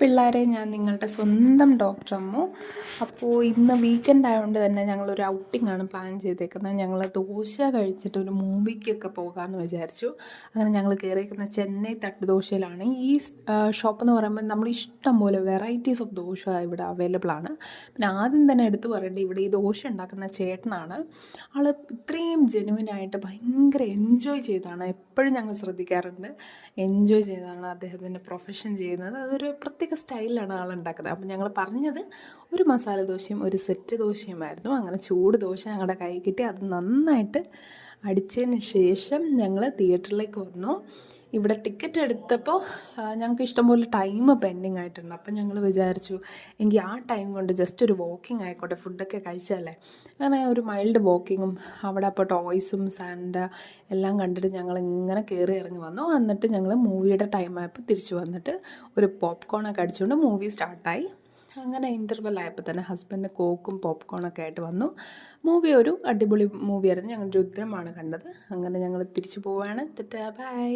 പിള്ളേരെ, ഞാൻ നിങ്ങളുടെ സ്വന്തം ഡോക്ടർ അമ്മു. അപ്പോൾ ഇന്ന് വീക്കെൻഡ് ആയതുകൊണ്ട് തന്നെ ഞങ്ങളൊരു ഔട്ടിംഗ് ആണ് പ്ലാൻ ചെയ്തേക്കുന്നത്. ഞങ്ങൾ ദോശ കഴിച്ചിട്ട് ഒരു മൂവിക്കൊക്കെ പോകാമെന്ന് വിചാരിച്ചു. അങ്ങനെ ഞങ്ങൾ കയറിയിരിക്കുന്ന ചെന്നൈ തട്ടുദോശയിലാണ്. ഈ ഷോപ്പ് എന്ന് പറയുമ്പോൾ നമ്മൾ ഇഷ്ടം പോലെ വെറൈറ്റീസ് ഓഫ് ദോശ ഇവിടെ അവൈലബിൾ ആണ്. പിന്നെ ആദ്യം തന്നെ എടുത്തു പറയേണ്ടത് ഇവിടെ ഈ ദോശ ഉണ്ടാക്കുന്ന ചേട്ടനാണ്. ആൾ ഇത്രയും ജെനുവിനായിട്ട് ഭയങ്കര എൻജോയ് ചെയ്താണ് എപ്പോഴും ഞങ്ങൾ ശ്രദ്ധിക്കാറുണ്ട്. എൻജോയ് ചെയ്താണ് അദ്ദേഹത്തിൻ്റെ പ്രൊഫഷൻ ചെയ്യുന്നത്. അതൊരു പ്രത്യേക സ്റ്റൈലിലാണ് ആളുണ്ടാക്കുന്നത്. അപ്പം ഞങ്ങൾ പറഞ്ഞത് ഒരു മസാല ദോശയും ഒരു സെറ്റ് ദോശയുമായിരുന്നു. അങ്ങനെ ചൂട് ദോശ ഞങ്ങളുടെ കൈ കിട്ടി. അത് നന്നായിട്ട് അടിച്ചതിന് ശേഷം ഞങ്ങൾ തിയേറ്ററിലേക്ക് വന്നു. ഇവിടെ ടിക്കറ്റ് എടുത്തപ്പോൾ ഞങ്ങൾക്ക് ഇഷ്ടംപോലെ ടൈം പെൻഡിങ് ആയിട്ടുണ്ട്. അപ്പം ഞങ്ങൾ വിചാരിച്ചു എങ്കിൽ ആ ടൈം കൊണ്ട് ജസ്റ്റ് ഒരു വാക്കിംഗ് ആയിക്കോട്ടെ, ഫുഡൊക്കെ കഴിച്ചല്ലേ. അങ്ങനെ ഒരു മൈൽഡ് വാക്കിങ്ങും അവിടെ അപ്പോൾ ടോയ്സും സാൻഡ എല്ലാം കണ്ടിട്ട് ഞങ്ങൾ ഇങ്ങനെ കയറി ഇറങ്ങി വന്നു. എന്നിട്ട് ഞങ്ങൾ മൂവിയുടെ ടൈമായപ്പോൾ തിരിച്ചു വന്നിട്ട് ഒരു പോപ്കോണൊക്കെ അടിച്ചുകൊണ്ട് മൂവി സ്റ്റാർട്ടായി. അങ്ങനെ ഇൻ്റർവെൽ ആയപ്പോൾ തന്നെ ഹസ്ബൻഡ് കോക്കും പോപ്കോണൊക്കെ ആയിട്ട് വന്നു. മൂവി ഒരു അടിപൊളി മൂവിയായിരുന്നു. ഞങ്ങൾ രുദ്രമാണ് കണ്ടത്. അങ്ങനെ ഞങ്ങൾ തിരിച്ചു പോവുകയാണ്. ടാറ്റാ, ബൈ.